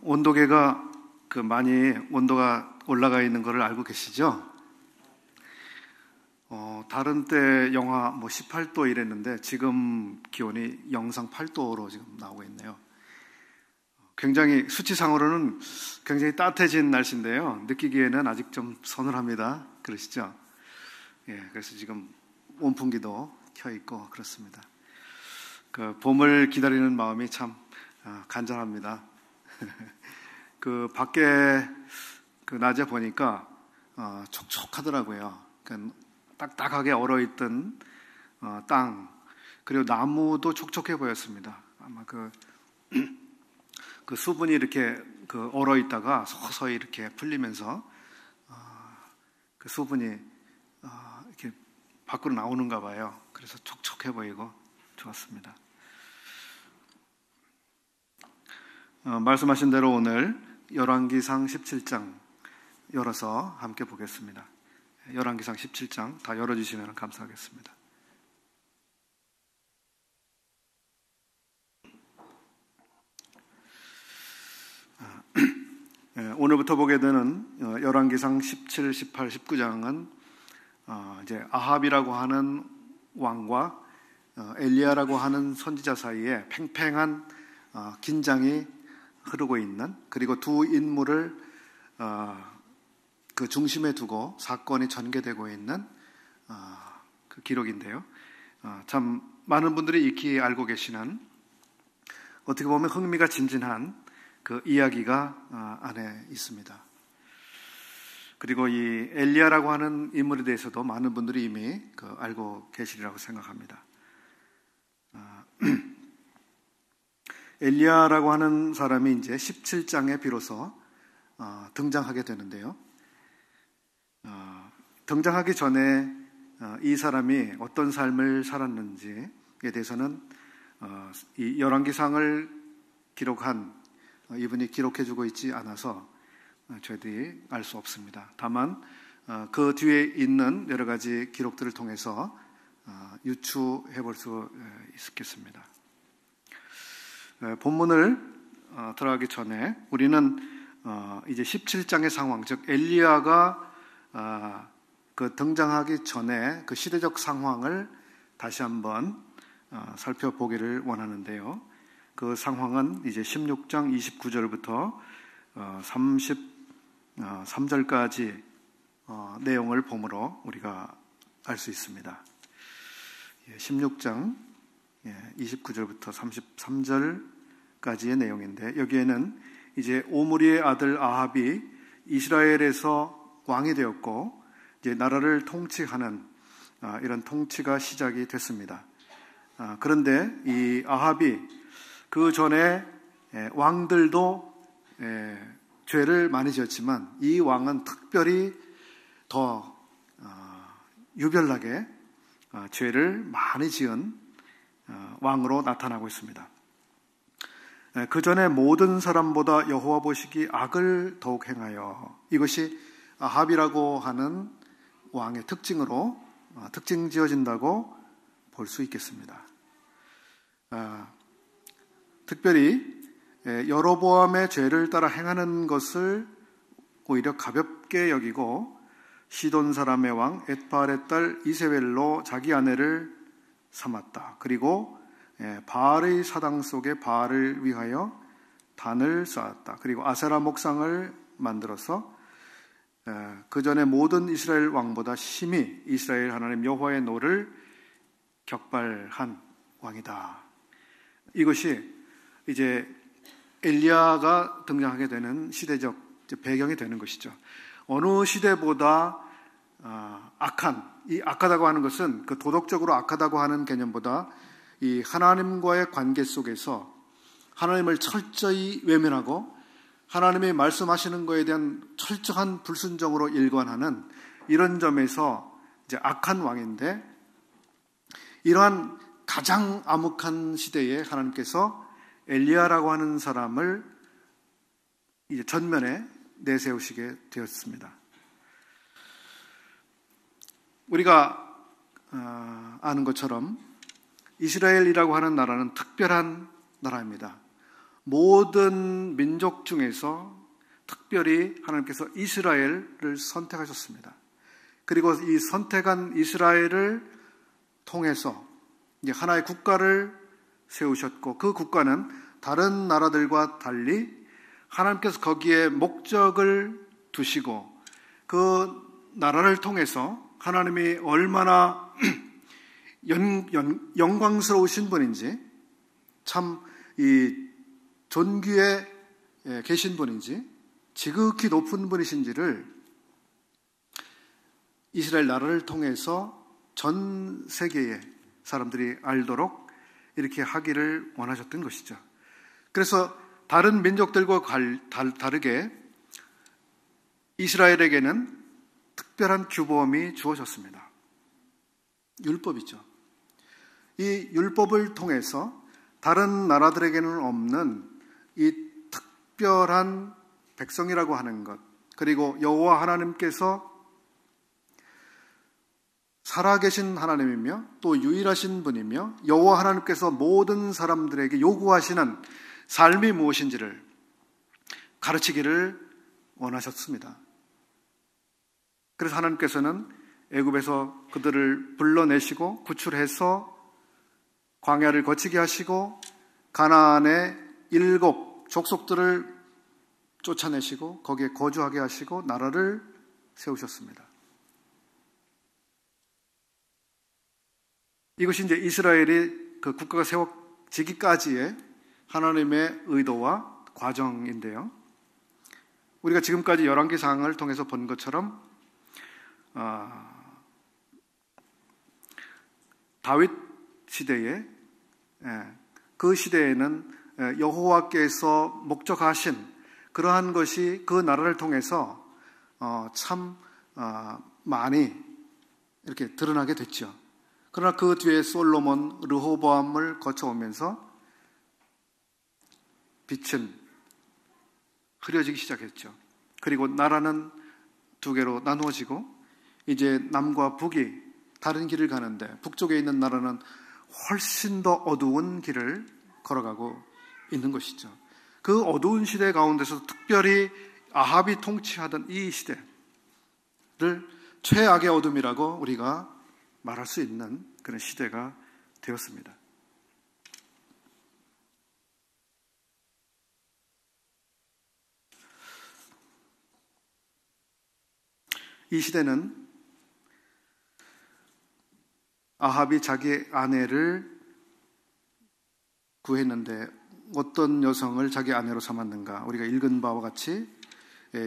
온도계가 많이 온도가 올라가 있는 것을 알고 계시죠? 다른 때 영하 18도 이랬는데 지금 기온이 영상 8도로 지금 나오고 있네요. 굉장히 수치상으로는 굉장히 따뜻해진 날씨인데요. 느끼기에는 아직 좀 서늘합니다. 그러시죠? 예, 그래서 지금 온풍기도 켜 있고 그렇습니다. 봄을 기다리는 마음이 참 간절합니다. 밖에 낮에 보니까 촉촉하더라고요. 딱딱하게 얼어있던 땅, 그리고 나무도 촉촉해 보였습니다. 아마 그 수분이 이렇게 얼어있다가 서서히 이렇게 풀리면서 그 수분이 이렇게 밖으로 나오는가 봐요. 그래서 촉촉해 보이고 좋았습니다. 말씀하신 대로 오늘 열왕기상 17장 열어서 함께 보겠습니다. 열왕기상 17장 다 열어주시면 감사하겠습니다. 오늘부터 보게 되는 열왕기상 17, 18, 19장은 이제 아합이라고 하는 왕과 엘리야라고 하는 선지자 사이에 팽팽한 긴장이 흐르고 있는, 그리고 두 인물을 그 중심에 두고 사건이 전개되고 있는 그 기록인데요. 참 많은 분들이 익히 알고 계시는, 어떻게 보면 흥미가 진진한 그 이야기가 안에 있습니다. 그리고 이 엘리야라고 하는 인물에 대해서도 많은 분들이 이미 알고 계시리라고 생각합니다. 엘리야라고 하는 사람이 이제 17장에 비로소 등장하게 되는데요. 등장하기 전에 이 사람이 어떤 삶을 살았는지에 대해서는 이 열왕기상을 기록한 이분이 기록해주고 있지 않아서 저희들이 알 수 없습니다. 다만 그 뒤에 있는 여러 가지 기록들을 통해서 유추해 볼 수 있겠습니다. 본문을 들어가기 전에 우리는 이제 17장의 상황, 즉 엘리야가 등장하기 전에 그 시대적 상황을 다시 한번 살펴보기를 원하는데요. 그 상황은 이제 16장 29절부터 33절까지 내용을 보므로 우리가 알 수 있습니다. 16장 29절부터 33절까지의 내용인데, 여기에는 이제 오므리의 아들 아합이 이스라엘에서 왕이 되었고 이제 나라를 통치하는 이런 통치가 시작이 됐습니다. 그런데 이 아합이 그 전에 왕들도 죄를 많이 지었지만 이 왕은 특별히 더 유별나게 죄를 많이 지은 왕으로 나타나고 있습니다. 그 전에 모든 사람보다 여호와 보시기 악을 더욱 행하여, 이것이 아합이라고 하는 왕의 특징으로 특징 지어진다고 볼 수 있겠습니다. 특별히 여로보암의 죄를 따라 행하는 것을 오히려 가볍게 여기고 시돈 사람의 왕 엣바알의 딸 이세벨로 자기 아내를 삼았다. 그리고 바알의 사당 속에 바알을 위하여 단을 쌓았다. 그리고 아세라 목상을 만들어서 그 전에 모든 이스라엘 왕보다 심히 이스라엘 하나님 여호와의 노를 격발한 왕이다. 이것이 이제 엘리야가 등장하게 되는 시대적 배경이 되는 것이죠. 어느 시대보다 악하다고 하는 것은 그 도덕적으로 악하다고 하는 개념보다 이 하나님과의 관계 속에서 하나님을 철저히 외면하고 하나님이 말씀하시는 것에 대한 철저한 불순종으로 일관하는 이런 점에서 이제 악한 왕인데, 이러한 가장 암흑한 시대에 하나님께서 엘리야라고 하는 사람을 이제 전면에 내세우시게 되었습니다. 우리가 아는 것처럼 이스라엘이라고 하는 나라는 특별한 나라입니다. 모든 민족 중에서 특별히 하나님께서 이스라엘을 선택하셨습니다. 그리고 이 선택한 이스라엘을 통해서 이제 하나의 국가를 세우셨고, 그 국가는 다른 나라들과 달리 하나님께서 거기에 목적을 두시고, 그 나라를 통해서 하나님이 얼마나 영광스러우신 분인지, 참 이 존귀에 계신 분인지, 지극히 높은 분이신지를 이스라엘 나라를 통해서 전 세계의 사람들이 알도록 이렇게 하기를 원하셨던 것이죠. 그래서 다른 민족들과 다르게 이스라엘에게는 특별한 규범이 주어졌습니다. 율법이죠. 이 율법을 통해서 다른 나라들에게는 없는 이 특별한 백성이라고 하는 것, 그리고 여호와 하나님께서 살아계신 하나님이며 또 유일하신 분이며 여호와 하나님께서 모든 사람들에게 요구하시는 삶이 무엇인지를 가르치기를 원하셨습니다. 그래서 하나님께서는 애굽에서 그들을 불러내시고 구출해서 광야를 거치게 하시고 가나안의 7 족속들을 쫓아내시고 거기에 거주하게 하시고 나라를 세우셨습니다. 이것이 이제 이스라엘이 그 국가가 세워지기까지의 하나님의 의도와 과정인데요. 우리가 지금까지 열왕기상을 통해서 본 것처럼 다윗 시대에, 그 시대에는 여호와께서 목적하신 그러한 것이 그 나라를 통해서 참 많이 이렇게 드러나게 됐죠. 그러나 그 뒤에 솔로몬, 르호보암을 거쳐오면서 빛은 흐려지기 시작했죠. 그리고 나라는 2개로 나누어지고 이제 남과 북이 다른 길을 가는데, 북쪽에 있는 나라는 훨씬 더 어두운 길을 걸어가고 있는 것이죠. 그 어두운 시대 가운데서 특별히 아합이 통치하던 이 시대를 최악의 어둠이라고 우리가 말할 수 있는 그런 시대가 되었습니다. 이 시대는 아합이 자기 아내를 구했는데 어떤 여성을 자기 아내로 삼았는가? 우리가 읽은 바와 같이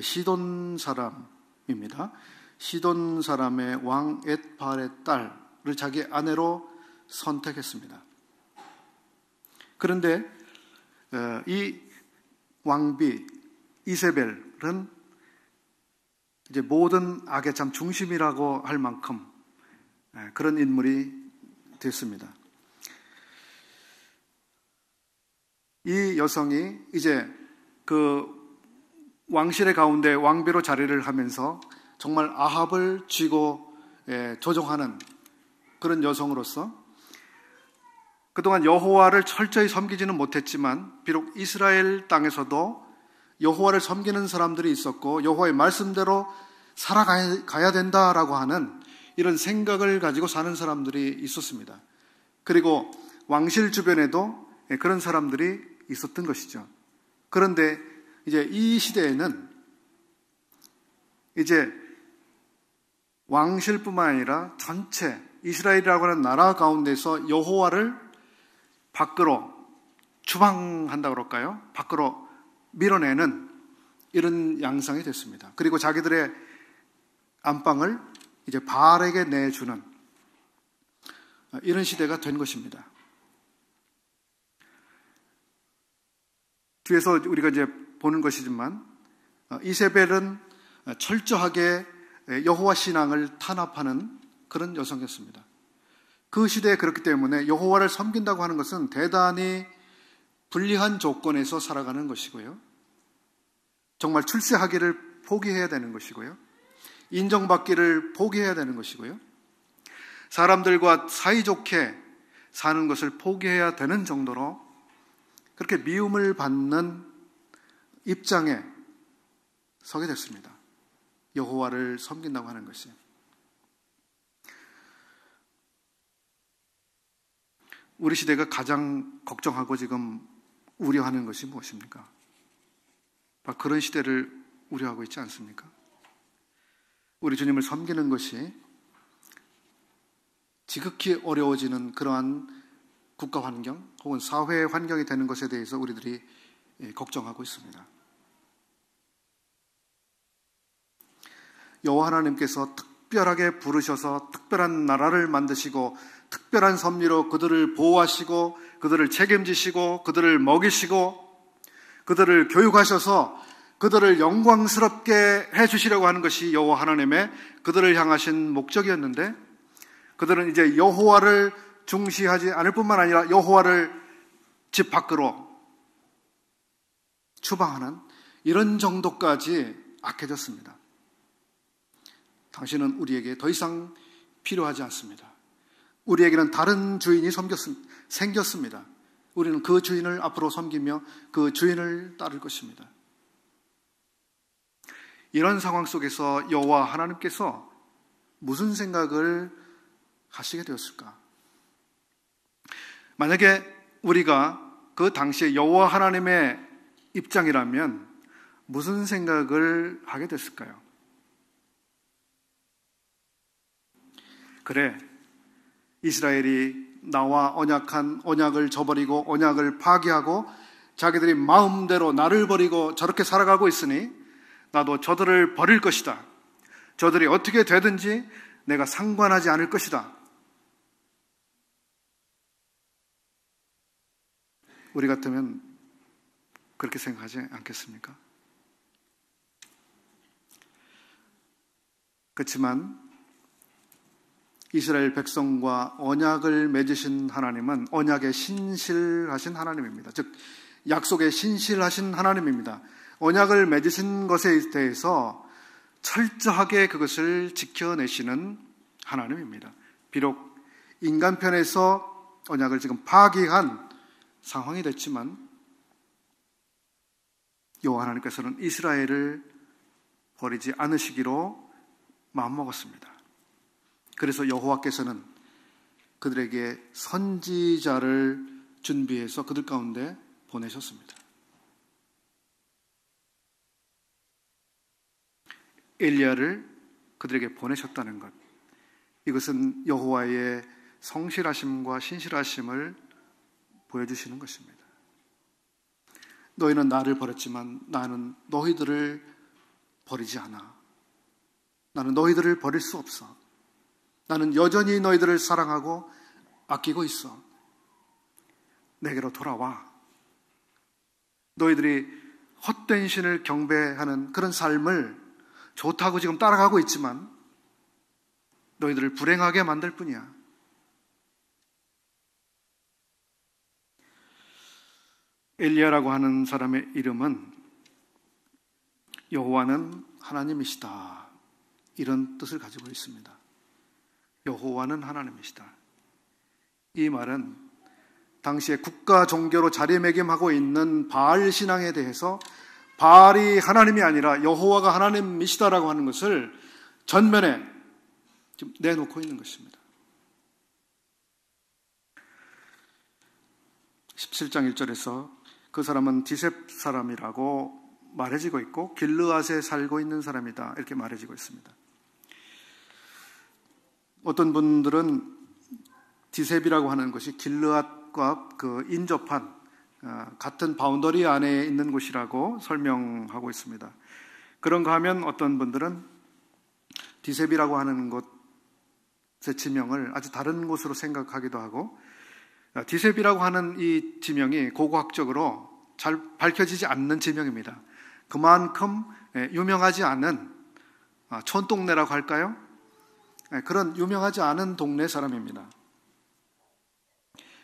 시돈 사람입니다. 시돈 사람의 왕 엣발의 딸을 자기 아내로 선택했습니다. 그런데 이 왕비 이세벨은 이제 모든 악의 참 중심이라고 할 만큼 그런 인물이 됐습니다. 이 여성이 이제 그 왕실의 가운데 왕비로 자리를 하면서 정말 아합을 쥐고 조종하는 그런 여성으로서 그동안 여호와를 철저히 섬기지는 못했지만 비록 이스라엘 땅에서도 여호와를 섬기는 사람들이 있었고 여호와의 말씀대로 살아가야 된다라고 하는 이런 생각을 가지고 사는 사람들이 있었습니다. 그리고 왕실 주변에도 그런 사람들이 있었던 것이죠. 그런데 이제 이 시대에는 이제 왕실뿐만 아니라 전체 이스라엘이라고 하는 나라 가운데서 여호와를 밖으로 추방한다고 그럴까요? 밖으로 밀어내는 이런 양상이 됐습니다. 그리고 자기들의 안방을 이제 바알에게 내주는 이런 시대가 된 것입니다. 뒤에서 우리가 이제 보는 것이지만 이세벨은 철저하게 여호와 신앙을 탄압하는 그런 여성이었습니다. 그 시대에 그렇기 때문에 여호와를 섬긴다고 하는 것은 대단히 불리한 조건에서 살아가는 것이고요. 정말 출세하기를 포기해야 되는 것이고요. 인정받기를 포기해야 되는 것이고요. 사람들과 사이좋게 사는 것을 포기해야 되는 정도로 그렇게 미움을 받는 입장에 서게 됐습니다. 여호와를 섬긴다고 하는 것이. 우리 시대가 가장 걱정하고 지금 우려하는 것이 무엇입니까? 바로 그런 시대를 우려하고 있지 않습니까? 우리 주님을 섬기는 것이 지극히 어려워지는 그러한 국가 환경 혹은 사회 환경이 되는 것에 대해서 우리들이 걱정하고 있습니다. 여호와 하나님께서 특별하게 부르셔서 특별한 나라를 만드시고 특별한 섭리로 그들을 보호하시고 그들을 책임지시고 그들을 먹이시고 그들을 교육하셔서 그들을 영광스럽게 해주시려고 하는 것이 여호와 하나님의 그들을 향하신 목적이었는데, 그들은 이제 여호와를 중시하지 않을 뿐만 아니라 여호와를 집 밖으로 추방하는 이런 정도까지 악해졌습니다. 당신은 우리에게 더 이상 필요하지 않습니다. 우리에게는 다른 주인이 생겼습니다. 우리는 그 주인을 앞으로 섬기며 그 주인을 따를 것입니다. 이런 상황 속에서 여호와 하나님께서 무슨 생각을 하시게 되었을까? 만약에 우리가 그 당시에 여호와 하나님의 입장이라면 무슨 생각을 하게 됐을까요? 그래, 이스라엘이 나와 언약한 언약을 저버리고 언약을 파기하고 자기들이 마음대로 나를 버리고 저렇게 살아가고 있으니 나도 저들을 버릴 것이다. 저들이 어떻게 되든지 내가 상관하지 않을 것이다. 우리 같으면 그렇게 생각하지 않겠습니까? 그렇지만 이스라엘 백성과 언약을 맺으신 하나님은 언약에 신실하신 하나님입니다. 즉 약속에 신실하신 하나님입니다. 언약을 맺으신 것에 대해서 철저하게 그것을 지켜내시는 하나님입니다. 비록 인간편에서 언약을 지금 파기한 상황이 됐지만 여호와 하나님께서는 이스라엘을 버리지 않으시기로 마음먹었습니다. 그래서 여호와께서는 그들에게 선지자를 준비해서 그들 가운데 보내셨습니다. 엘리야를 그들에게 보내셨다는 것, 이것은 여호와의 성실하심과 신실하심을 보여주시는 것입니다. 너희는 나를 버렸지만 나는 너희들을 버리지 않아. 나는 너희들을 버릴 수 없어. 나는 여전히 너희들을 사랑하고 아끼고 있어. 내게로 돌아와. 너희들이 헛된 신을 경배하는 그런 삶을 좋다고 지금 따라가고 있지만 너희들을 불행하게 만들 뿐이야. 엘리야라고 하는 사람의 이름은 여호와는 하나님이시다, 이런 뜻을 가지고 있습니다. 여호와는 하나님이시다. 이 말은 당시에 국가 종교로 자리매김하고 있는 바알 신앙에 대해서 바알이 하나님이 아니라 여호와가 하나님이시다라고 하는 것을 전면에 지금 내놓고 있는 것입니다. 17장 1절에서 그 사람은 디셉 사람이라고 말해지고 있고 길르앗에 살고 있는 사람이다, 이렇게 말해지고 있습니다. 어떤 분들은 디셉이라고 하는 것이 길르앗과 그 인접한 같은 바운더리 안에 있는 곳이라고 설명하고 있습니다. 그런가 하면 어떤 분들은 디셉이라고 하는 곳의 지명을 아주 다른 곳으로 생각하기도 하고, 디셉이라고 하는 이 지명이 고고학적으로 잘 밝혀지지 않는 지명입니다. 그만큼 유명하지 않은 촌동네라고 할까요? 그런 유명하지 않은 동네 사람입니다.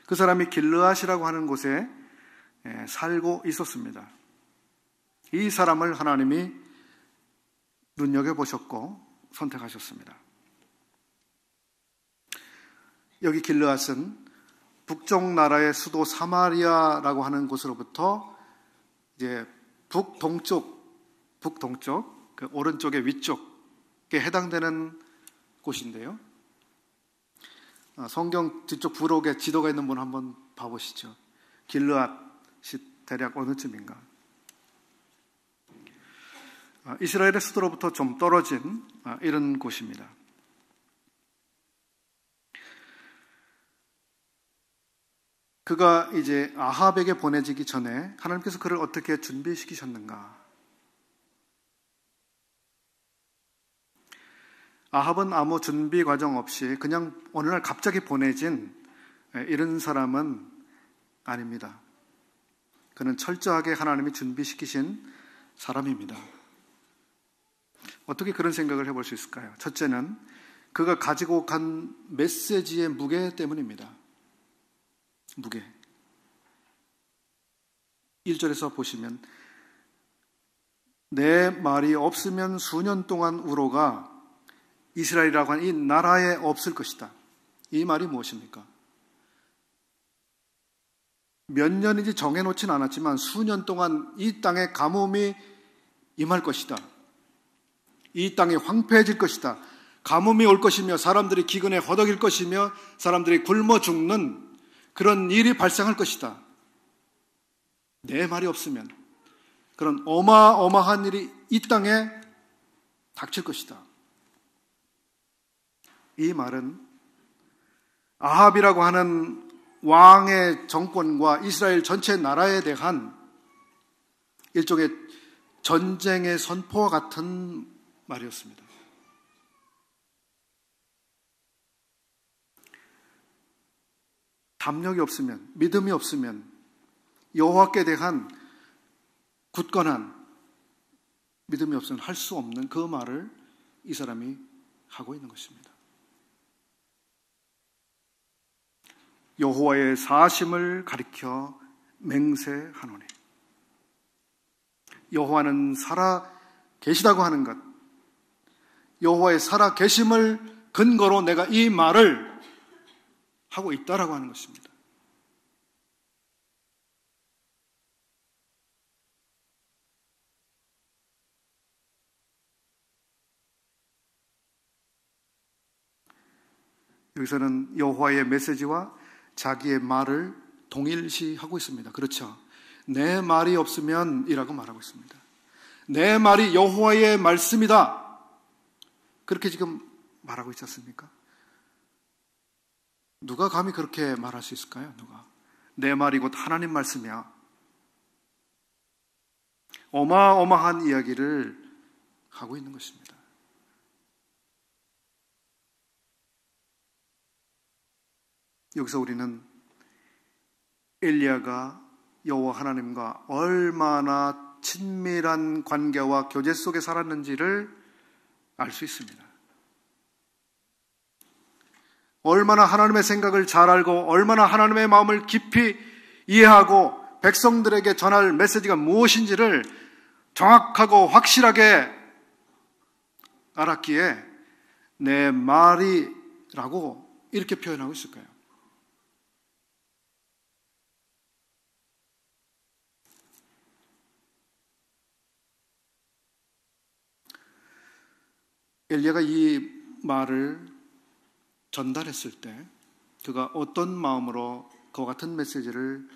그 사람이 길르앗이라고 하는 곳에 살고 있었습니다. 이 사람을 하나님이 눈여겨보셨고 선택하셨습니다. 여기 길르앗은 북쪽 나라의 수도 사마리아라고 하는 곳으로부터 이제 북동쪽 그 오른쪽의 위쪽에 해당되는 곳인데요. 성경 뒤쪽 부록에 지도가 있는 분 한번 봐보시죠. 길르앗이 대략 어느 쯤인가? 이스라엘의 수도로부터 좀 떨어진 이런 곳입니다. 그가 이제 아합에게 보내지기 전에 하나님께서 그를 어떻게 준비시키셨는가? 아합은 아무 준비 과정 없이 그냥 어느 날 갑자기 보내진 이런 사람은 아닙니다. 그는 철저하게 하나님이 준비시키신 사람입니다. 어떻게 그런 생각을 해볼 수 있을까요? 첫째는 그가 가지고 간 메시지의 무게 때문입니다. 무게. 1절에서 보시면 내 말이 없으면 수년 동안 우로가 이스라엘이라고 하는 이 나라에 없을 것이다. 이 말이 무엇입니까? 몇 년인지 정해놓지는 않았지만 수년 동안 이 땅에 가뭄이 임할 것이다. 이 땅이 황폐해질 것이다. 가뭄이 올 것이며 사람들이 기근에 허덕일 것이며 사람들이 굶어 죽는 그런 일이 발생할 것이다. 내 말이 없으면 그런 어마어마한 일이 이 땅에 닥칠 것이다. 이 말은 아합이라고 하는 왕의 정권과 이스라엘 전체 나라에 대한 일종의 전쟁의 선포와 같은 말이었습니다. 담력이 없으면, 믿음이 없으면 여호와께 대한 굳건한 믿음이 없으면 할 수 없는 그 말을 이 사람이 하고 있는 것입니다. 여호와의 사심을 가리켜 맹세하노니 여호와는 살아 계시다고 하는 것, 여호와의 살아 계심을 근거로 내가 이 말을 하고 있다라고 하는 것입니다. 여기서는 여호와의 메시지와 자기의 말을 동일시하고 있습니다. 그렇죠? 내 말이 없으면 이라고 말하고 있습니다. 내 말이 여호와의 말씀이다. 그렇게 지금 말하고 있지 않습니까? 누가 감히 그렇게 말할 수 있을까요? 누가? 내 말이 곧 하나님 말씀이야. 어마어마한 이야기를 하고 있는 것입니다. 여기서 우리는 엘리야가 여호와 하나님과 얼마나 친밀한 관계와 교제 속에 살았는지를 알 수 있습니다. 얼마나 하나님의 생각을 잘 알고 얼마나 하나님의 마음을 깊이 이해하고 백성들에게 전할 메시지가 무엇인지를 정확하고 확실하게 알았기에 내 말이라고 이렇게 표현하고 있을까요? 엘리야가 이 말을 전달했을 때 그가 어떤 마음으로 그와 같은 메시지를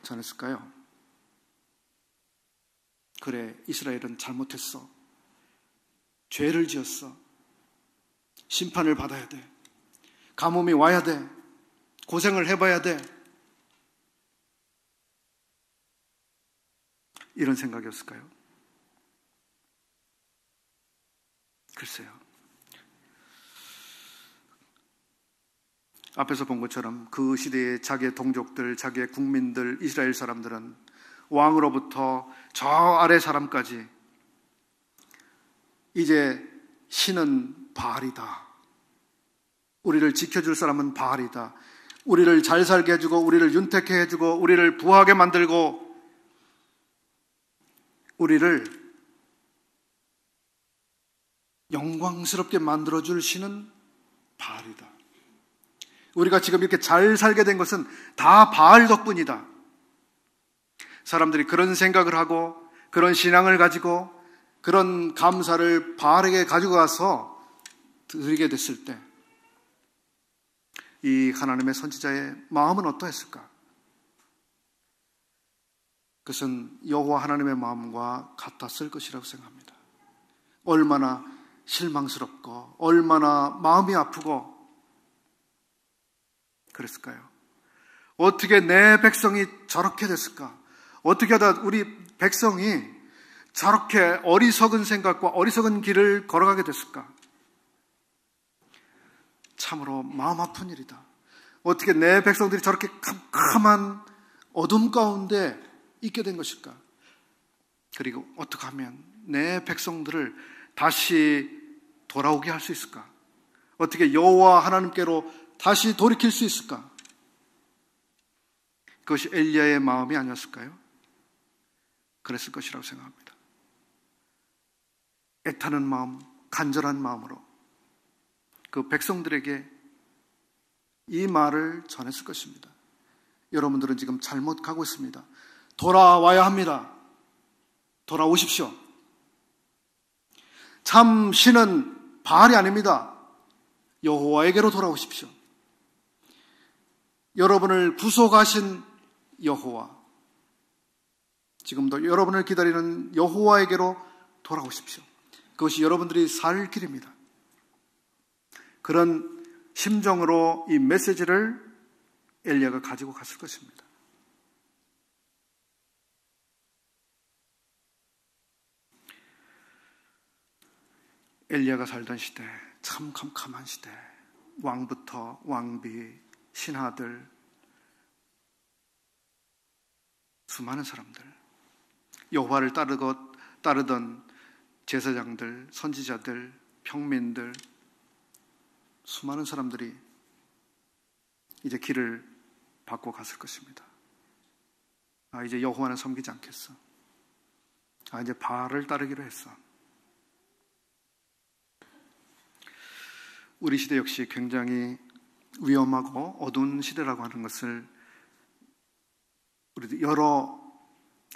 전했을까요? 그래, 이스라엘은 잘못했어. 죄를 지었어. 심판을 받아야 돼. 가뭄이 와야 돼. 고생을 해봐야 돼. 이런 생각이었을까요? 글쎄요. 앞에서 본 것처럼 그 시대의 자기의 동족들, 자기의 국민들, 이스라엘 사람들은 왕으로부터 저 아래 사람까지 이제 신은 바알이다. 우리를 지켜줄 사람은 바알이다. 우리를 잘 살게 해주고 우리를 윤택해 해주고 우리를 부하게 만들고 우리를 영광스럽게 만들어줄 신은 바알이다. 우리가 지금 이렇게 잘 살게 된 것은 다 바알 덕분이다. 사람들이 그런 생각을 하고 그런 신앙을 가지고 그런 감사를 바알에게 가지고 가서 드리게 됐을 때 이 하나님의 선지자의 마음은 어떠했을까? 그것은 여호와 하나님의 마음과 같았을 것이라고 생각합니다. 얼마나 실망스럽고 얼마나 마음이 아프고 그랬을까요? 어떻게 내 백성이 저렇게 됐을까? 어떻게 하다 우리 백성이 저렇게 어리석은 생각과 어리석은 길을 걸어가게 됐을까? 참으로 마음 아픈 일이다. 어떻게 내 백성들이 저렇게 캄캄한 어둠 가운데 있게 된 것일까? 그리고 어떻게 하면 내 백성들을 다시 돌아오게 할 수 있을까? 어떻게 여호와 하나님께로 다시 돌이킬 수 있을까? 그것이 엘리야의 마음이 아니었을까요? 그랬을 것이라고 생각합니다. 애타는 마음, 간절한 마음으로 그 백성들에게 이 말을 전했을 것입니다. 여러분들은 지금 잘못 가고 있습니다. 돌아와야 합니다. 돌아오십시오. 참 신은 바알이 아닙니다. 여호와에게로 돌아오십시오. 여러분을 구속하신 여호와, 지금도 여러분을 기다리는 여호와에게로 돌아오십시오. 그것이 여러분들이 살 길입니다. 그런 심정으로 이 메시지를 엘리야가 가지고 갔을 것입니다. 엘리야가 살던 시대, 참 캄캄한 시대, 왕부터 왕비, 신하들, 수많은 사람들, 여호와를 따르던 제사장들, 선지자들, 평민들, 수많은 사람들이 이제 길을 바꿔 갔을 것입니다. 이제 여호와는 섬기지 않겠어. 이제 바알을 따르기로 했어. 우리 시대 역시 굉장히 위험하고 어두운 시대라고 하는 것을 우리도 여러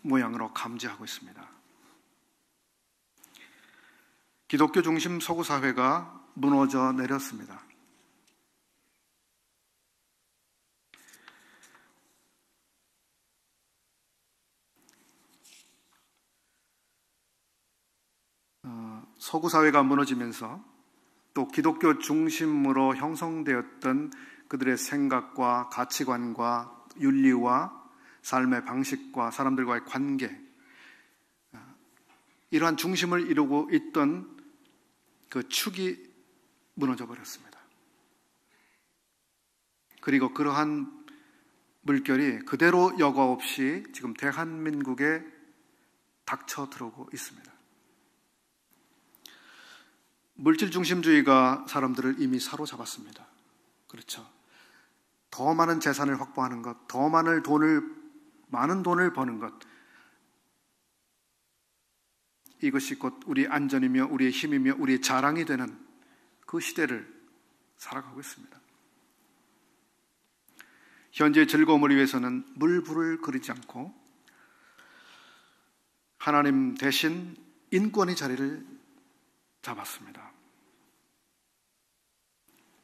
모양으로 감지하고 있습니다. 기독교 중심 서구 사회가 무너져 내렸습니다. 서구 사회가 무너지면서 또 기독교 중심으로 형성되었던 그들의 생각과 가치관과 윤리와 삶의 방식과 사람들과의 관계, 이러한 중심을 이루고 있던 그 축이 무너져 버렸습니다. 그리고 그러한 물결이 그대로 여과 없이 지금 대한민국에 닥쳐 들어오고 있습니다. 물질 중심주의가 사람들을 이미 사로잡았습니다. 그렇죠. 더 많은 재산을 확보하는 것, 더 많은 돈을 버는 것, 이것이 곧 우리 안전이며 우리의 힘이며 우리의 자랑이 되는 그 시대를 살아가고 있습니다. 현재의 즐거움을 위해서는 물불을 그리지 않고 하나님 대신 인권이 자리를 잡았습니다.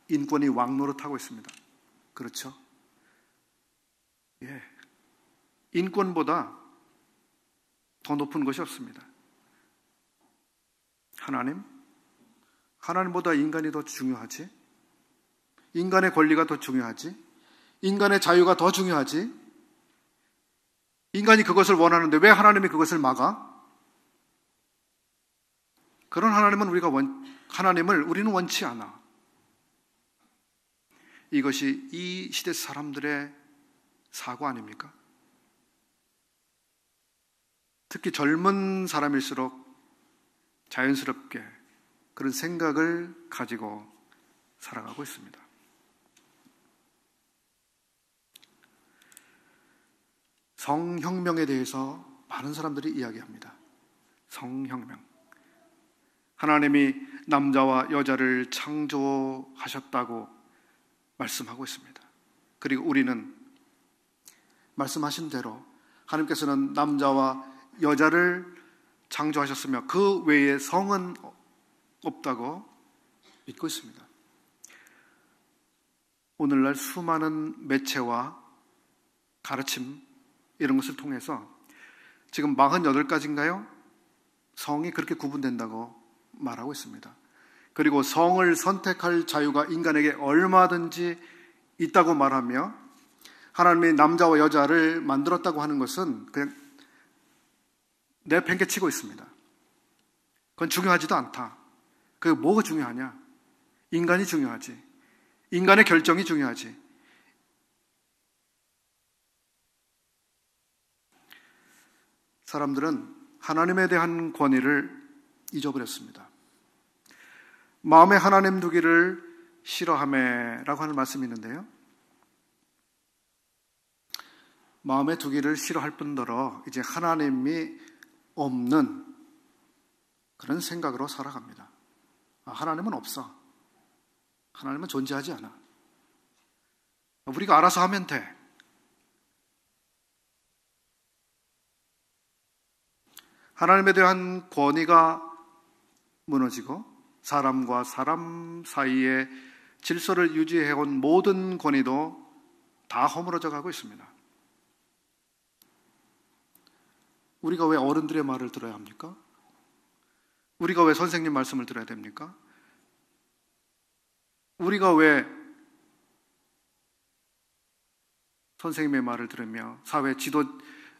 인권이 왕노릇하고 있습니다. 그렇죠? 예. 인권보다 더 높은 것이 없습니다. 하나님보다 인간이 더 중요하지? 인간의 권리가 더 중요하지? 인간의 자유가 더 중요하지? 인간이 그것을 원하는데 왜 하나님이 그것을 막아? 그런 하나님을 우리는 원치 않아. 이것이 이 시대 사람들의 사고 아닙니까? 특히 젊은 사람일수록 자연스럽게 그런 생각을 가지고 살아가고 있습니다. 성혁명에 대해서 많은 사람들이 이야기합니다. 성혁명. 하나님이 남자와 여자를 창조하셨다고 말씀하고 있습니다. 그리고 우리는 말씀하신 대로 하나님께서는 남자와 여자를 창조하셨으며 그 외에 성은 없다고 믿고 있습니다. 오늘날 수많은 매체와 가르침 이런 것을 통해서 지금 48가지인가요? 성이 그렇게 구분된다고 말하고 있습니다. 그리고 성을 선택할 자유가 인간에게 얼마든지 있다고 말하며 하나님이 남자와 여자를 만들었다고 하는 것은 그냥 내팽개치고 있습니다. 그건 중요하지도 않다. 그게 뭐가 중요하냐? 인간이 중요하지. 인간의 결정이 중요하지. 사람들은 하나님에 대한 권위를 잊어버렸습니다. 마음에 하나님 두기를 싫어하매라고 하는 말씀이 있는데요. 마음에 두기를 싫어할 뿐더러 이제 하나님이 없는 그런 생각으로 살아갑니다. 하나님은 없어. 하나님은 존재하지 않아. 우리가 알아서 하면 돼. 하나님에 대한 권위가 무너지고 사람과 사람 사이의 질서를 유지해온 모든 권위도 다 허물어져 가고 있습니다. 우리가 왜 어른들의 말을 들어야 합니까? 우리가 왜 선생님 말씀을 들어야 됩니까? 우리가 왜 선생님의 말을 들으며 사회 지도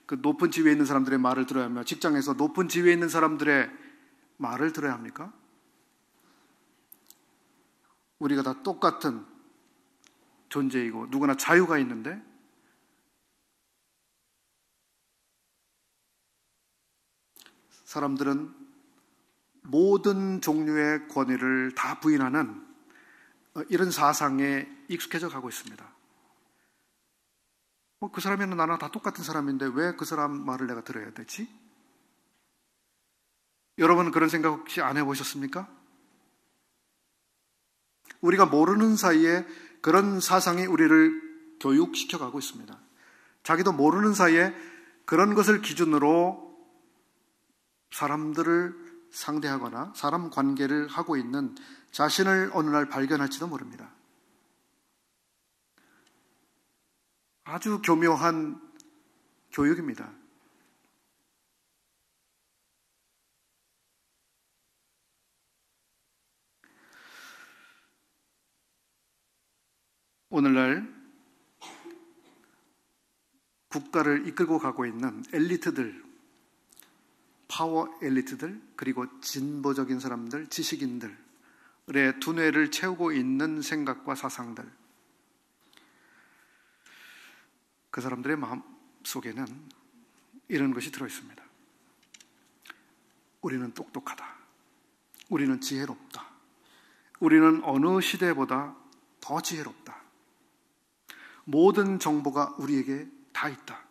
그 높은 지위에 있는 사람들의 말을 들어야 하며 직장에서 높은 지위에 있는 사람들의 말을 들어야 합니까? 우리가 다 똑같은 존재이고 누구나 자유가 있는데 사람들은 모든 종류의 권위를 다 부인하는 이런 사상에 익숙해져 가고 있습니다. 그 사람이나 나나 다 똑같은 사람인데 왜 그 사람 말을 내가 들어야 되지? 여러분은 그런 생각 혹시 안 해보셨습니까? 우리가 모르는 사이에 그런 사상이 우리를 교육시켜 가고 있습니다. 자기도 모르는 사이에 그런 것을 기준으로 사람들을 상대하거나 사람 관계를 하고 있는 자신을 어느 날 발견할지도 모릅니다. 아주 교묘한 교육입니다. 오늘날 국가를 이끌고 가고 있는 엘리트들, 파워 엘리트들, 그리고 진보적인 사람들, 지식인들의 두뇌를 채우고 있는 생각과 사상들, 그 사람들의 마음 속에는 이런 것이 들어있습니다. 우리는 똑똑하다. 우리는 지혜롭다. 우리는 어느 시대보다 더 지혜롭다. 모든 정보가 우리에게 다 있다.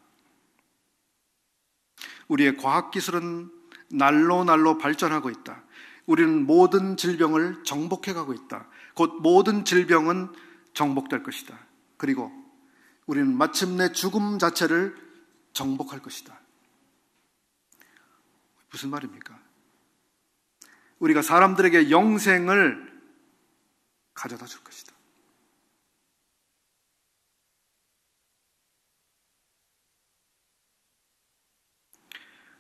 우리의 과학기술은 날로 발전하고 있다. 우리는 모든 질병을 정복해가고 있다. 곧 모든 질병은 정복될 것이다. 그리고 우리는 마침내 죽음 자체를 정복할 것이다. 무슨 말입니까? 우리가 사람들에게 영생을 가져다 줄 것이다.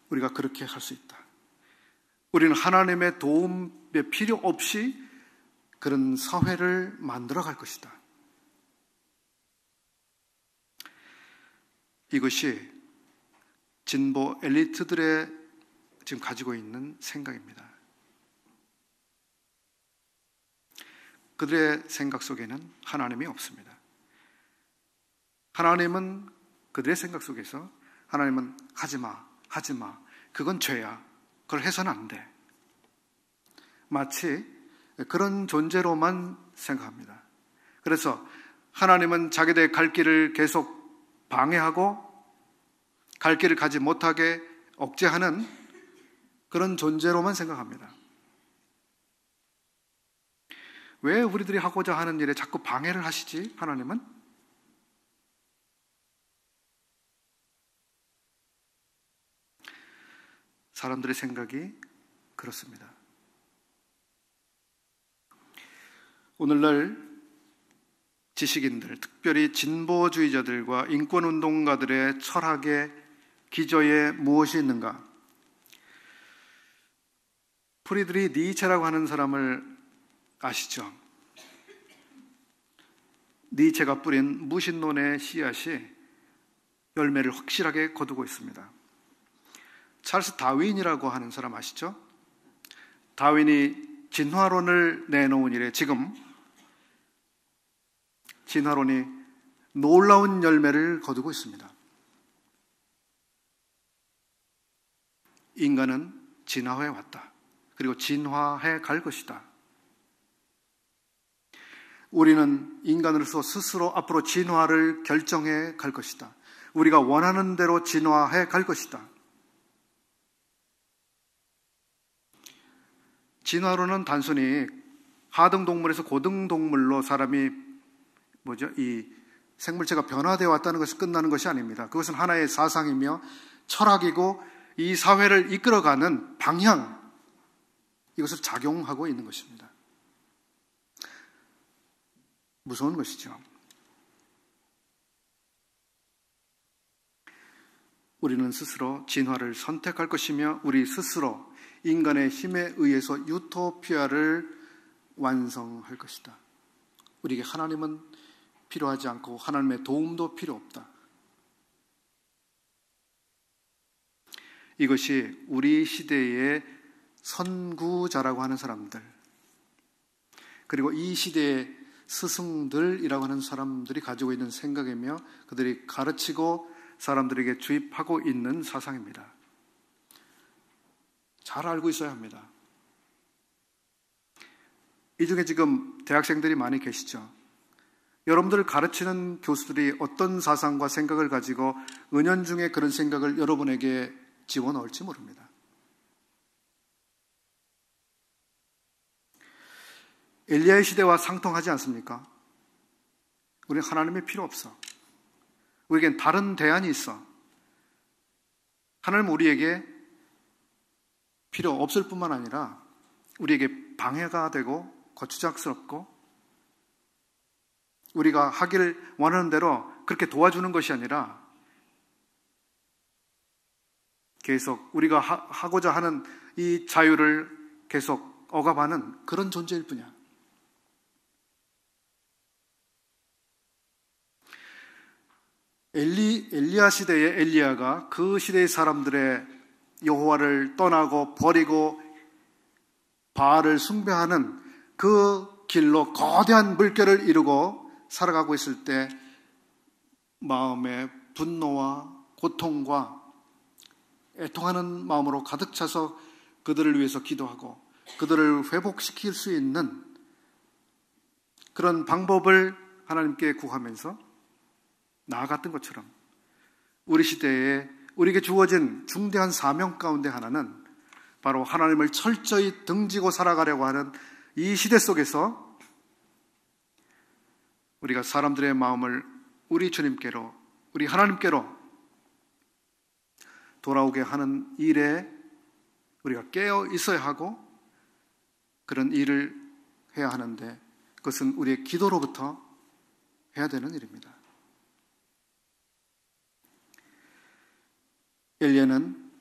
우리가 그렇게 할 수 있다. 우리는 하나님의 도움에 필요 없이 그런 사회를 만들어 갈 것이다. 이것이 진보 엘리트들의 지금 가지고 있는 생각입니다. 그들의 생각 속에는 하나님이 없습니다. 하나님은 그들의 생각 속에서 하나님은 하지 마. 그건 죄야. 그걸 해서는 안 돼. 마치 그런 존재로만 생각합니다. 그래서 하나님은 자기들의 갈 길을 계속 방해하고 갈 길을 가지 못하게 억제하는 그런 존재로만 생각합니다. 왜 우리들이 하고자 하는 일에 자꾸 방해를 하시지, 하나님은? 사람들의 생각이 그렇습니다. 오늘날 지식인들, 특별히 진보주의자들과 인권운동가들의 철학의 기저에 무엇이 있는가? 프리드리 니체라고 하는 사람을 아시죠? 니체가 뿌린 무신론의 씨앗이 열매를 확실하게 거두고 있습니다. 찰스 다윈이라고 하는 사람 아시죠? 다윈이 진화론을 내놓은 이래 지금 진화론이 놀라운 열매를 거두고 있습니다. 인간은 진화해 왔다. 그리고 진화해 갈 것이다. 우리는 인간으로서 스스로 앞으로 진화를 결정해 갈 것이다. 우리가 원하는 대로 진화해 갈 것이다. 진화론은 단순히 하등동물에서 고등동물로 사람이 이 생물체가 변화되어 왔다는 것이 끝나는 것이 아닙니다. 그것은 하나의 사상이며 철학이고 이 사회를 이끌어가는 방향, 이것을 작용하고 있는 것입니다. 무서운 것이죠. 우리는 스스로 진화를 선택할 것이며 우리 스스로 인간의 힘에 의해서 유토피아를 완성할 것이다. 우리에게 하나님은 필요하지 않고 하나님의 도움도 필요 없다. 이것이 우리 시대의 선구자라고 하는 사람들, 그리고 이 시대의 스승들이라고 하는 사람들이 가지고 있는 생각이며 그들이 가르치고 사람들에게 주입하고 있는 사상입니다. 잘 알고 있어야 합니다. 이 중에 지금 대학생들이 많이 계시죠. 여러분들을 가르치는 교수들이 어떤 사상과 생각을 가지고 은연중에 그런 생각을 여러분에게 집어넣을지 모릅니다. 엘리야의 시대와 상통하지 않습니까? 우리는 하나님이 필요 없어. 우리에겐 다른 대안이 있어. 하나님은 우리에게 필요 없을 뿐만 아니라 우리에게 방해가 되고 거추장스럽고 우리가 하기를 원하는 대로 그렇게 도와주는 것이 아니라 계속 우리가 하고자 하는 이 자유를 계속 억압하는 그런 존재일 뿐이야. 엘리야 시대의 엘리야가 그 시대의 사람들의 여호와를 떠나고 버리고 바알을 숭배하는 그 길로 거대한 물결을 이루고 살아가고 있을 때 마음에 분노와 고통과 애통하는 마음으로 가득 차서 그들을 위해서 기도하고 그들을 회복시킬 수 있는 그런 방법을 하나님께 구하면서 나아갔던 것처럼 우리 시대에 우리에게 주어진 중대한 사명 가운데 하나는 바로 하나님을 철저히 등지고 살아가려고 하는 이 시대 속에서 우리가 사람들의 마음을 우리 주님께로, 우리 하나님께로 돌아오게 하는 일에 우리가 깨어 있어야 하고 그런 일을 해야 하는데 그것은 우리의 기도로부터 해야 되는 일입니다. 엘리야는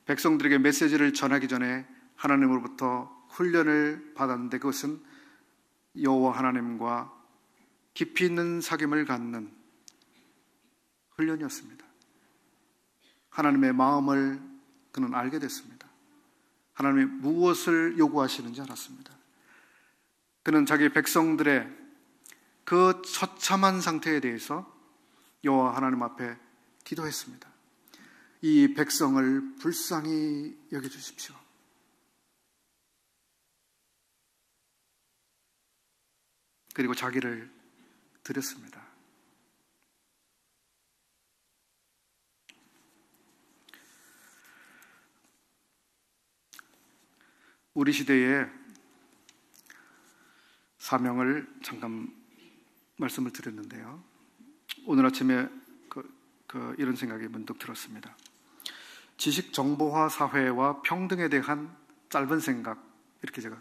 백성들에게 메시지를 전하기 전에 하나님으로부터 훈련을 받았는데 그것은 여호와 하나님과 깊이 있는 사귐을 갖는 훈련이었습니다. 하나님의 마음을 그는 알게 됐습니다. 하나님이 무엇을 요구하시는지 알았습니다. 그는 자기 백성들의 그 처참한 상태에 대해서 여호와 하나님 앞에 기도했습니다. 이 백성을 불쌍히 여겨주십시오. 그리고 자기를 드렸습니다. 우리 시대에 사명을 잠깐 말씀을 드렸는데요. 오늘 아침에 이런 생각이 문득 들었습니다. 지식 정보화 사회와 평등에 대한 짧은 생각, 이렇게 제가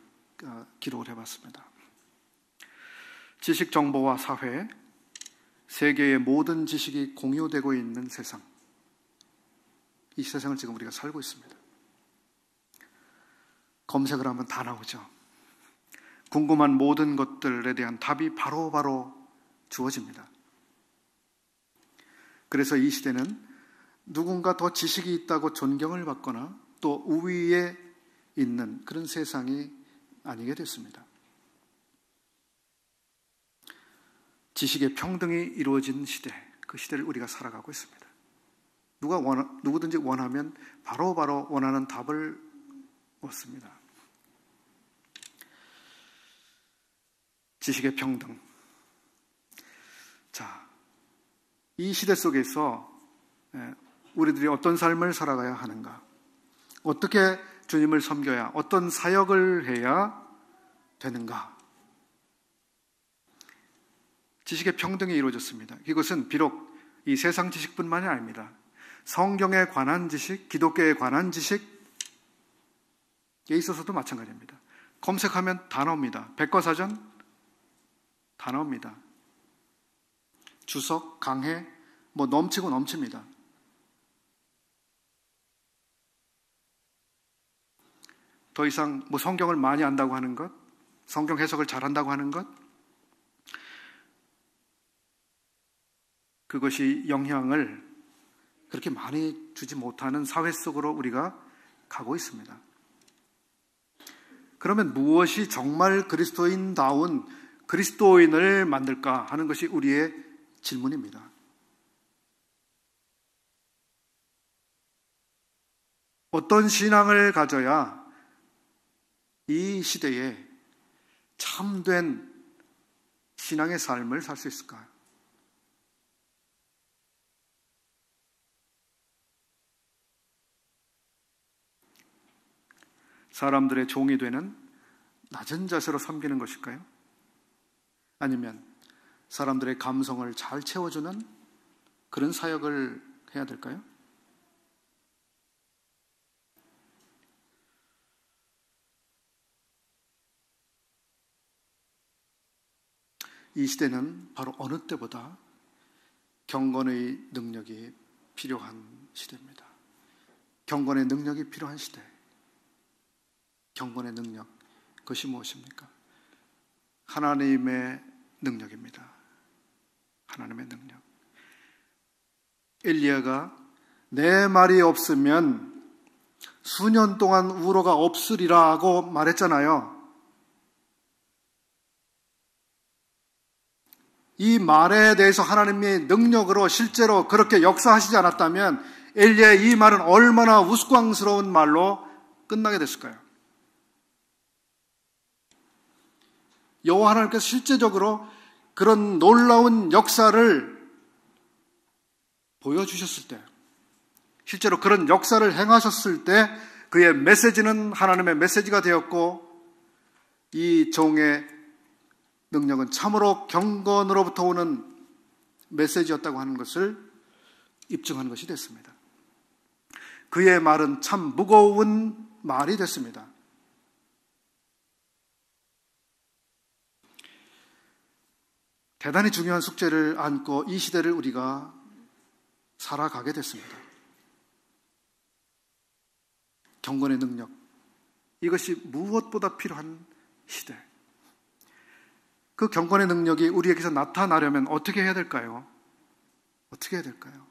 기록을 해봤습니다. 지식 정보화 사회, 세계의 모든 지식이 공유되고 있는 세상, 이 세상을 지금 우리가 살고 있습니다. 검색을 하면 다 나오죠. 궁금한 모든 것들에 대한 답이 바로바로 주어집니다. 그래서 이 시대는 누군가 더 지식이 있다고 존경을 받거나 또 우위에 있는 그런 세상이 아니게 됐습니다. 지식의 평등이 이루어진 시대, 그 시대를 우리가 살아가고 있습니다. 누구든지 원하면 바로바로 원하는 답을 얻습니다. 지식의 평등. 자, 이 시대 속에서 우리들이 어떤 삶을 살아가야 하는가? 어떻게 주님을 섬겨야, 어떤 사역을 해야 되는가? 지식의 평등이 이루어졌습니다. 이것은 비록 이 세상 지식뿐만이 아닙니다. 성경에 관한 지식, 기독교에 관한 지식에 있어서도 마찬가지입니다. 검색하면 다 나옵니다. 백과사전 다 나옵니다. 주석, 강해, 넘치고 넘칩니다. 더 이상 성경을 많이 안다고 하는 것, 성경 해석을 잘한다고 하는 것, 그것이 영향을 그렇게 많이 주지 못하는 사회 속으로 우리가 가고 있습니다. 그러면 무엇이 정말 그리스도인다운 그리스도인을 만들까 하는 것이 우리의 질문입니다. 어떤 신앙을 가져야 이 시대에 참된 신앙의 삶을 살 수 있을까요? 사람들의 종이 되는 낮은 자세로 섬기는 것일까요? 아니면 사람들의 감성을 잘 채워주는 그런 사역을 해야 될까요? 이 시대는 바로 어느 때보다 경건의 능력이 필요한 시대입니다. 경건의 능력이 필요한 시대. 경건의 능력, 그것이 무엇입니까? 하나님의 능력입니다. 하나님의 능력. 엘리야가 내 말이 없으면 수년 동안 우로가 없으리라고 말했잖아요. 이 말에 대해서 하나님의 능력으로 실제로 그렇게 역사하시지 않았다면 엘리야의 이 말은 얼마나 우스꽝스러운 말로 끝나게 됐을까요? 여호와 하나님께서 실제적으로 그런 놀라운 역사를 보여주셨을 때, 실제로 그런 역사를 행하셨을 때 그의 메시지는 하나님의 메시지가 되었고 이 종의 능력은 참으로 경건으로부터 오는 메시지였다고 하는 것을 입증하는 것이 됐습니다. 그의 말은 참 무거운 말이 됐습니다. 대단히 중요한 숙제를 안고 이 시대를 우리가 살아가게 됐습니다. 경건의 능력, 이것이 무엇보다 필요한 시대. 그 경건의 능력이 우리에게서 나타나려면 어떻게 해야 될까요? 어떻게 해야 될까요?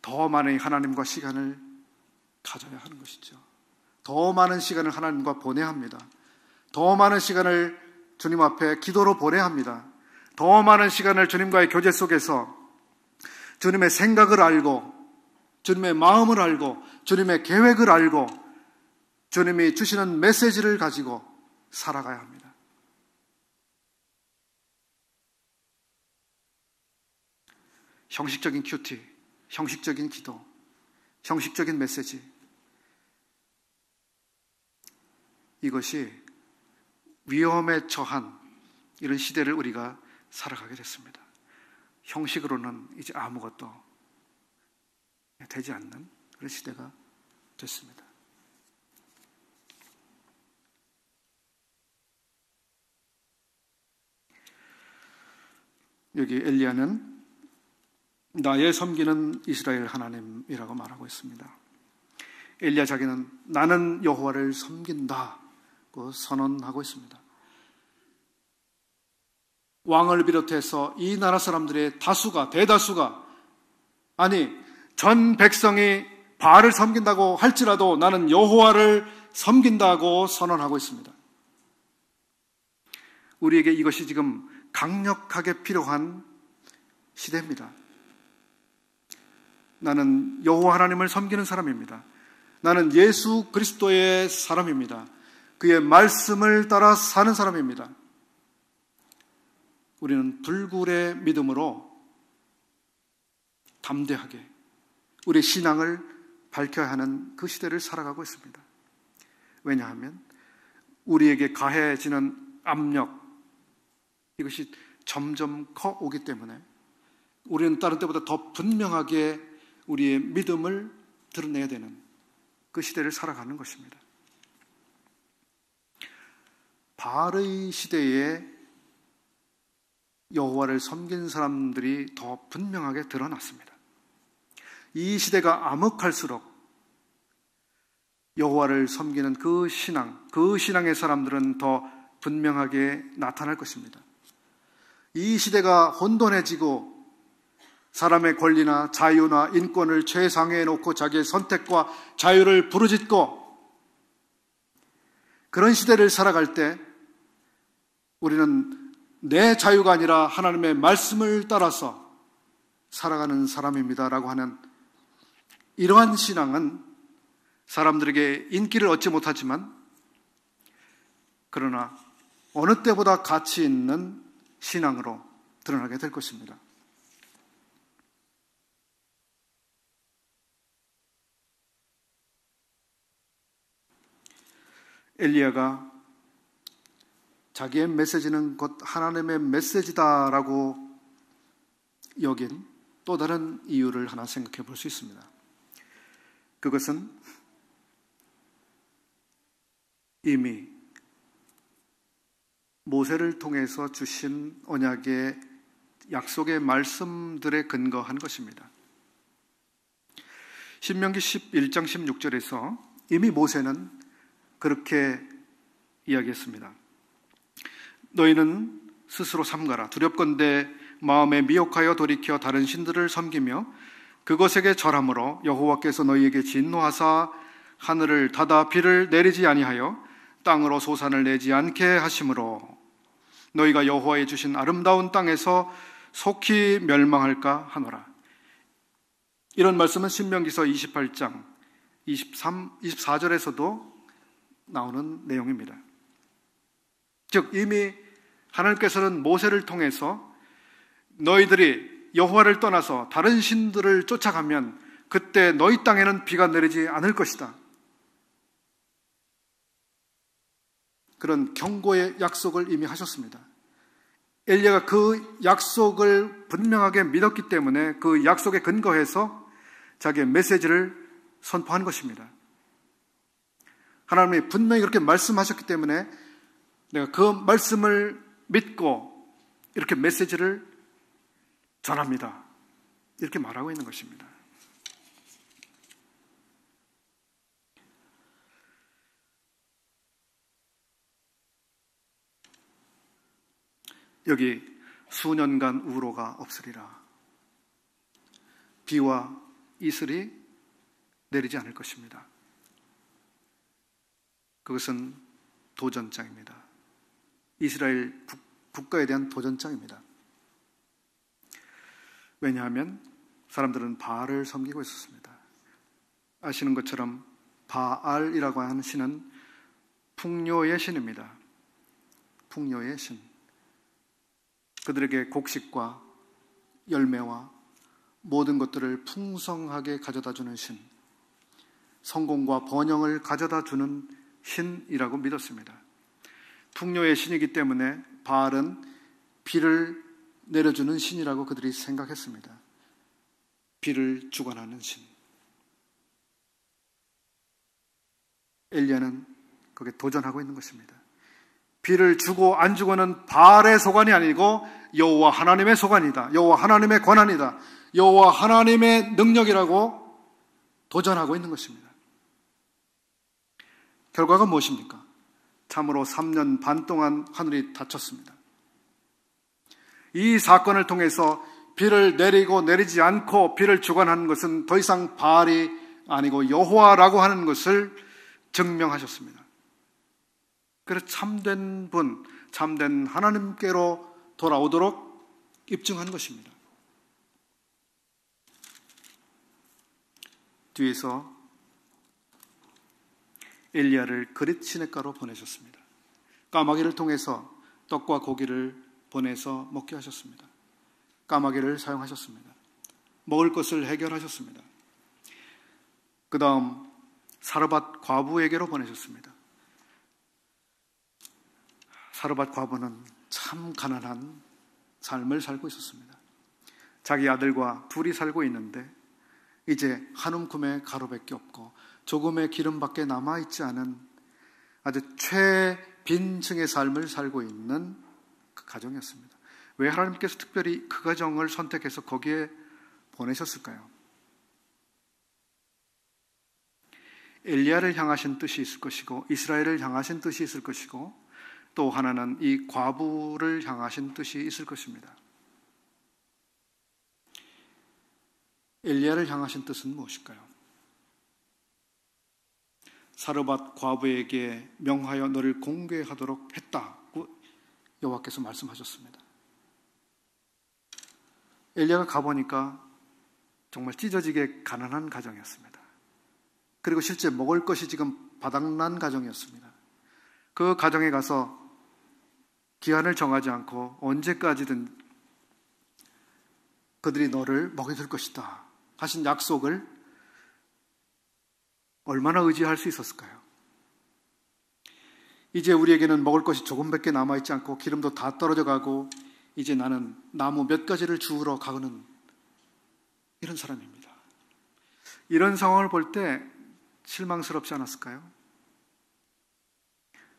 더 많은 하나님과 시간을 가져야 하는 것이죠. 더 많은 시간을 하나님과 보내야 합니다. 더 많은 시간을 주님 앞에 기도로 보내야 합니다. 더 많은 시간을 주님과의 교제 속에서 주님의 생각을 알고 주님의 마음을 알고 주님의 계획을 알고 주님이 주시는 메시지를 가지고 살아가야 합니다. 형식적인 큐티, 형식적인 기도, 형식적인 메시지, 이것이 위험에 처한 이런 시대를 우리가 살아가게 됐습니다. 형식으로는 이제 아무것도 되지 않는 그런 시대가 됐습니다. 여기 엘리야는 나의 섬기는 이스라엘 하나님이라고 말하고 있습니다. 엘리야 자기는 나는 여호와를 섬긴다고 선언하고 있습니다. 왕을 비롯해서 이 나라 사람들의 대다수가 아니 전 백성이 바알을 섬긴다고 할지라도 나는 여호와를 섬긴다고 선언하고 있습니다. 우리에게 이것이 지금 강력하게 필요한 시대입니다. 나는 여호와 하나님을 섬기는 사람입니다. 나는 예수 그리스도의 사람입니다. 그의 말씀을 따라 사는 사람입니다. 우리는 불굴의 믿음으로 담대하게 우리의 신앙을 밝혀야 하는 그 시대를 살아가고 있습니다. 왜냐하면 우리에게 가해지는 압력, 이것이 점점 커 오기 때문에 우리는 다른 때보다 더 분명하게 우리의 믿음을 드러내야 되는 그 시대를 살아가는 것입니다. 바알의 시대에 여호와를 섬긴 사람들이 더 분명하게 드러났습니다. 이 시대가 암흑할수록 여호와를 섬기는 그 신앙의 사람들은 더 분명하게 나타날 것입니다. 이 시대가 혼돈해지고 사람의 권리나 자유나 인권을 최상위에 놓고 자기의 선택과 자유를 부르짖고 그런 시대를 살아갈 때 우리는 내 자유가 아니라 하나님의 말씀을 따라서 살아가는 사람입니다라고 하는 이러한 신앙은 사람들에게 인기를 얻지 못하지만 그러나 어느 때보다 가치 있는 신앙으로 드러나게 될 것입니다. 엘리야가 자기의 메시지는 곧 하나님의 메시지다라고 여긴 또 다른 이유를 하나 생각해 볼 수 있습니다. 그것은 이미 모세를 통해서 주신 언약의 약속의 말씀들에 근거한 것입니다. 신명기 11장 16절에서 이미 모세는 그렇게 이야기했습니다. 너희는 스스로 삼가라. 두렵건대 마음에 미혹하여 돌이켜 다른 신들을 섬기며 그것에게 절함으로 여호와께서 너희에게 진노하사 하늘을 닫아 비를 내리지 아니하여 땅으로 소산을 내지 않게 하심으로 너희가 여호와의 주신 아름다운 땅에서 속히 멸망할까 하노라. 이런 말씀은 신명기서 28장 24절에서도 나오는 내용입니다. 즉 이미 하나님께서는 모세를 통해서 너희들이 여호와를 떠나서 다른 신들을 쫓아가면 그때 너희 땅에는 비가 내리지 않을 것이다. 그런 경고의 약속을 이미 하셨습니다. 엘리야가 그 약속을 분명하게 믿었기 때문에 그 약속에 근거해서 자기의 메시지를 선포한 것입니다. 하나님이 분명히 그렇게 말씀하셨기 때문에 내가 그 말씀을 믿고 이렇게 메시지를 전합니다. 이렇게 말하고 있는 것입니다. 여기 수년간 우로가 없으리라. 비와 이슬이 내리지 않을 것입니다. 그것은 도전장입니다. 이스라엘 국가에 대한 도전장입니다. 왜냐하면 사람들은 바알을 섬기고 있었습니다. 아시는 것처럼 바알이라고 하는 신은 풍요의 신입니다. 풍요의 신. 그들에게 곡식과 열매와 모든 것들을 풍성하게 가져다 주는 신, 성공과 번영을 가져다 주는 신이라고 믿었습니다. 풍요의 신이기 때문에 바알은 비를 내려주는 신이라고 그들이 생각했습니다. 비를 주관하는 신. 엘리야는 거기에 도전하고 있는 것입니다. 비를 주고 안 주고는 바알의 소관이 아니고 여호와 하나님의 소관이다. 여호와 하나님의 권한이다. 여호와 하나님의 능력이라고 도전하고 있는 것입니다. 결과가 무엇입니까? 참으로 3년 반 동안 하늘이 닫혔습니다. 이 사건을 통해서 비를 내리고 내리지 않고 비를 주관하는 것은 더 이상 바알이 아니고 여호와라고 하는 것을 증명하셨습니다. 그래서 참된 분, 참된 하나님께로 돌아오도록 입증한 것입니다. 뒤에서 엘리야를 그릿 시냇가로 보내셨습니다. 까마귀를 통해서 떡과 고기를 보내서 먹게 하셨습니다. 까마귀를 사용하셨습니다. 먹을 것을 해결하셨습니다. 그 다음 사르밧 과부에게로 보내셨습니다. 사르밧 과부는 참 가난한 삶을 살고 있었습니다. 자기 아들과 둘이 살고 있는데 이제 한 움큼의 가루밖에 없고 조금의 기름밖에 남아있지 않은 아주 최빈층의 삶을 살고 있는 그 가정이었습니다. 왜 하나님께서 특별히 그 가정을 선택해서 거기에 보내셨을까요? 엘리야를 향하신 뜻이 있을 것이고 이스라엘을 향하신 뜻이 있을 것이고 또 하나는 이 과부를 향하신 뜻이 있을 것입니다. 엘리야를 향하신 뜻은 무엇일까요? 사르밧 과부에게 명하여 너를 공개하도록 했다고 여호와께서 말씀하셨습니다. 엘리야가 가보니까 정말 찢어지게 가난한 가정이었습니다. 그리고 실제 먹을 것이 지금 바닥난 가정이었습니다. 그 가정에 가서 기한을 정하지 않고 언제까지든 그들이 너를 먹여줄 것이다 하신 약속을 얼마나 의지할 수 있었을까요? 이제 우리에게는 먹을 것이 조금밖에 남아있지 않고 기름도 다 떨어져 가고 이제 나는 나무 몇 가지를 주우러 가는 이런 사람입니다. 이런 상황을 볼 때 실망스럽지 않았을까요?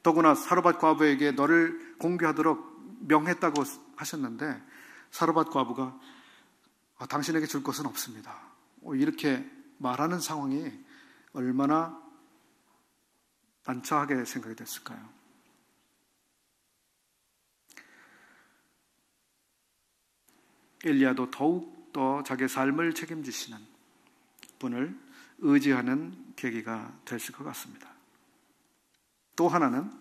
더구나 사르밧 과부에게 너를 공개하도록 명했다고 하셨는데 사르밧 과부가 당신에게 줄 것은 없습니다. 이렇게 말하는 상황이 얼마나 난처하게 생각이 됐을까요? 엘리야도 더욱더 자기의 삶을 책임지시는 분을 의지하는 계기가 됐을 것 같습니다. 또 하나는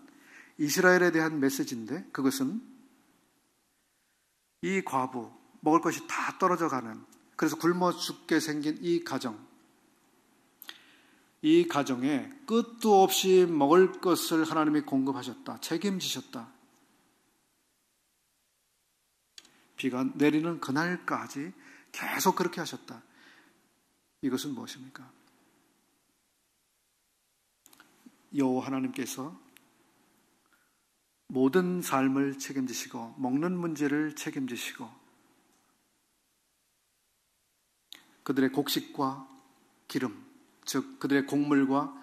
이스라엘에 대한 메시지인데 그것은 이 과부, 먹을 것이 다 떨어져 가는 그래서 굶어 죽게 생긴 이 가정, 이 가정에 끝도 없이 먹을 것을 하나님이 공급하셨다, 책임지셨다. 비가 내리는 그날까지 계속 그렇게 하셨다. 이것은 무엇입니까? 여호와 하나님께서 모든 삶을 책임지시고 먹는 문제를 책임지시고 그들의 곡식과 기름, 즉 그들의 곡물과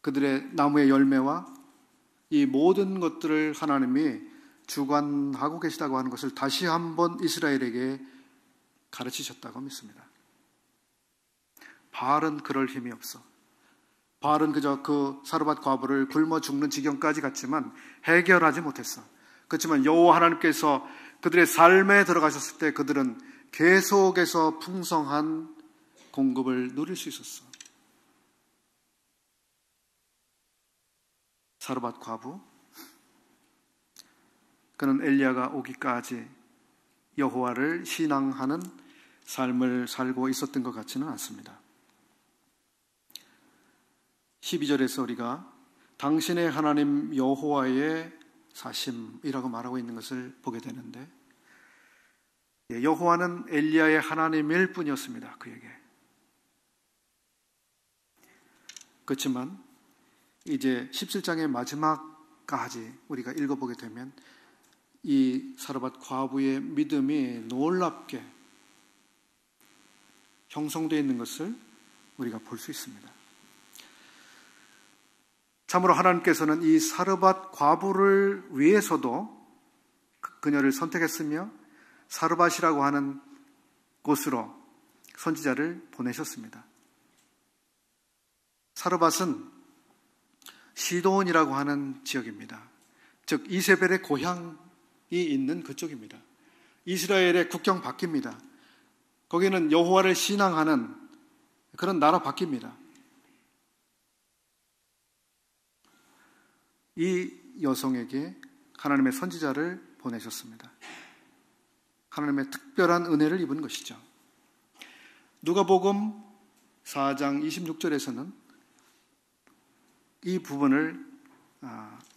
그들의 나무의 열매와 이 모든 것들을 하나님이 주관하고 계시다고 하는 것을 다시 한번 이스라엘에게 가르치셨다고 믿습니다. 바알은 그럴 힘이 없어. 바알은 그저 그 사르밧 과부를 굶어 죽는 지경까지 갔지만 해결하지 못했어. 그렇지만 여호와 하나님께서 그들의 삶에 들어가셨을 때 그들은 계속해서 풍성한 공급을 누릴 수 있었어. 사르밧 과부, 그는 엘리야가 오기까지 여호와를 신앙하는 삶을 살고 있었던 것 같지는 않습니다. 12절에서 우리가 당신의 하나님 여호와의 사심이라고 말하고 있는 것을 보게 되는데 여호와는 엘리야의 하나님일 뿐이었습니다. 그에게. 그렇지만 이제 17장의 마지막까지 우리가 읽어보게 되면 이 사르밧 과부의 믿음이 놀랍게 형성되어 있는 것을 우리가 볼 수 있습니다. 참으로 하나님께서는 이 사르밧 과부를 위해서도 그녀를 선택했으며 사르밧이라고 하는 곳으로 선지자를 보내셨습니다. 사르밧은 시돈이라고 하는 지역입니다. 즉 이세벨의 고향이 있는 그쪽입니다. 이스라엘의 국경 밖입니다. 거기는 여호와를 신앙하는 그런 나라 밖입니다. 이 여성에게 하나님의 선지자를 보내셨습니다. 하나님의 특별한 은혜를 입은 것이죠. 누가복음 4장 26절에서는 이 부분을,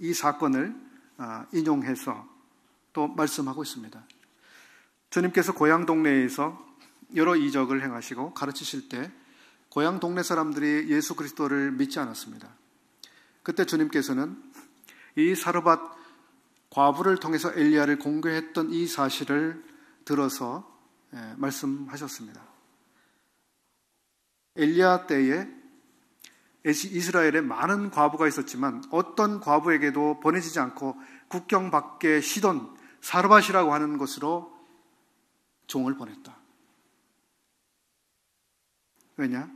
이 사건을 인용해서 또 말씀하고 있습니다. 주님께서 고향 동네에서 여러 이적을 행하시고 가르치실 때 고향 동네 사람들이 예수 그리스도를 믿지 않았습니다. 그때 주님께서는 이 사르밧 과부를 통해서 엘리야를 공개했던 이 사실을 들어서 말씀하셨습니다. 엘리야 때에 이스라엘에 많은 과부가 있었지만 어떤 과부에게도 보내지지 않고 국경 밖에 시돈 사르밧이라고 하는 곳으로 종을 보냈다. 왜냐?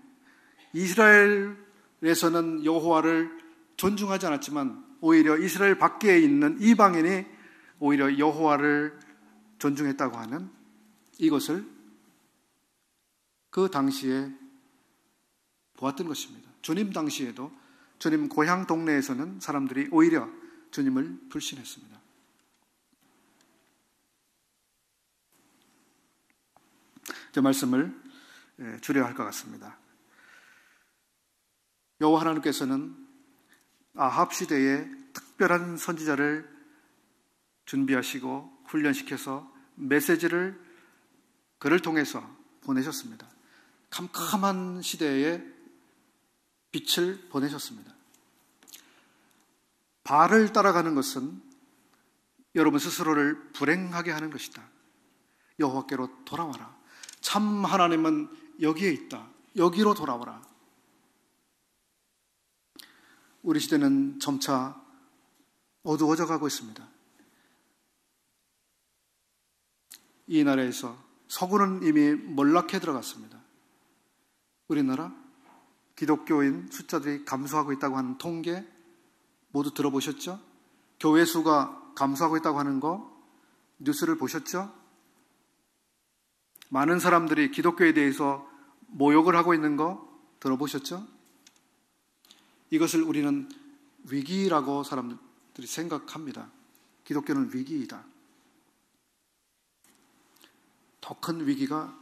이스라엘에서는 여호와를 존중하지 않았지만 오히려 이스라엘 밖에 있는 이방인이 오히려 여호와를 존중했다고 하는 이것을 그 당시에 보았던 것입니다. 주님 당시에도 주님 고향 동네에서는 사람들이 오히려 주님을 불신했습니다. 제 말씀을 줄여야 할 것 같습니다. 여호와 하나님께서는 아합 시대에 특별한 선지자를 준비하시고 훈련시켜서 메시지를 그를 통해서 보내셨습니다. 캄캄한 시대에 빛을 보내셨습니다. 바알을 따라가는 것은 여러분 스스로를 불행하게 하는 것이다. 여호와께로 돌아와라. 참 하나님은 여기에 있다. 여기로 돌아오라. 우리 시대는 점차 어두워져 가고 있습니다. 이 나라에서 서구는 이미 몰락해 들어갔습니다. 우리나라 기독교인 숫자들이 감소하고 있다고 하는 통계 모두 들어보셨죠? 교회 수가 감소하고 있다고 하는 거 뉴스를 보셨죠? 많은 사람들이 기독교에 대해서 모욕을 하고 있는 거 들어보셨죠? 이것을 우리는 위기라고 사람들이 생각합니다. 기독교는 위기이다. 더 큰 위기가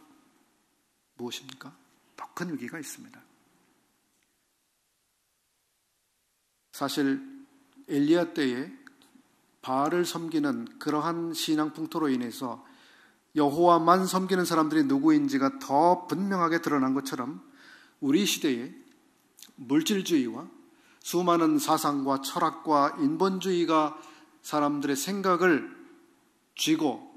무엇입니까? 더 큰 위기가 있습니다. 사실 엘리야 때에 바알을 섬기는 그러한 신앙 풍토로 인해서 여호와만 섬기는 사람들이 누구인지가 더 분명하게 드러난 것처럼 우리 시대에 물질주의와 수많은 사상과 철학과 인본주의가 사람들의 생각을 쥐고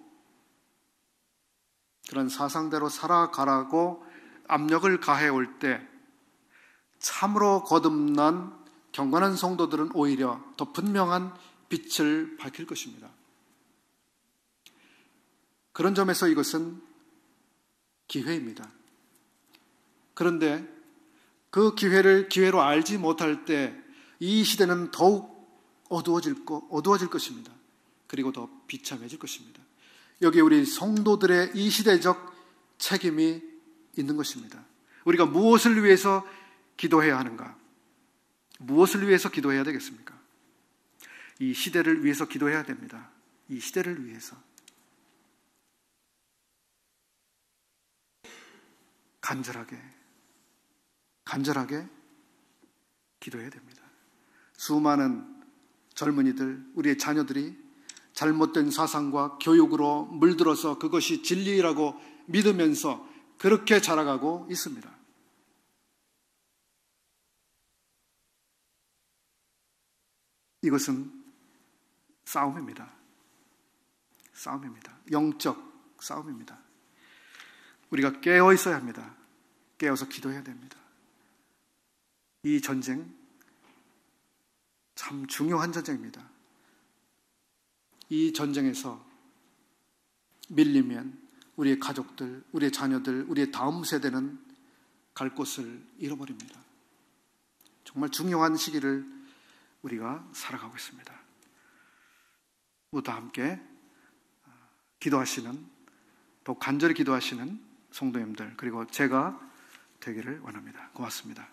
그런 사상대로 살아가라고 압력을 가해올 때 참으로 거듭난 경건한 성도들은 오히려 더 분명한 빛을 밝힐 것입니다. 그런 점에서 이것은 기회입니다. 그런데 그 기회를 기회로 알지 못할 때 이 시대는 더욱 어두워질 것입니다. 그리고 더 비참해질 것입니다. 여기 우리 성도들의 이 시대적 책임이 있는 것입니다. 우리가 무엇을 위해서 기도해야 하는가? 무엇을 위해서 기도해야 되겠습니까? 이 시대를 위해서 기도해야 됩니다. 이 시대를 위해서. 간절하게 기도해야 됩니다. 수많은 젊은이들, 우리의 자녀들이 잘못된 사상과 교육으로 물들어서 그것이 진리라고 믿으면서 그렇게 자라가고 있습니다. 이것은 싸움입니다. 싸움입니다. 영적 싸움입니다. 우리가 깨어 있어야 합니다. 깨어서 기도해야 됩니다. 이 전쟁 참 중요한 전쟁입니다. 이 전쟁에서 밀리면 우리의 가족들, 우리의 자녀들, 우리의 다음 세대는 갈 곳을 잃어버립니다. 정말 중요한 시기를 우리가 살아가고 있습니다. 모두 함께 기도하시는, 또 간절히 기도하시는 성도님들, 그리고 제가 되기를 원합니다. 고맙습니다.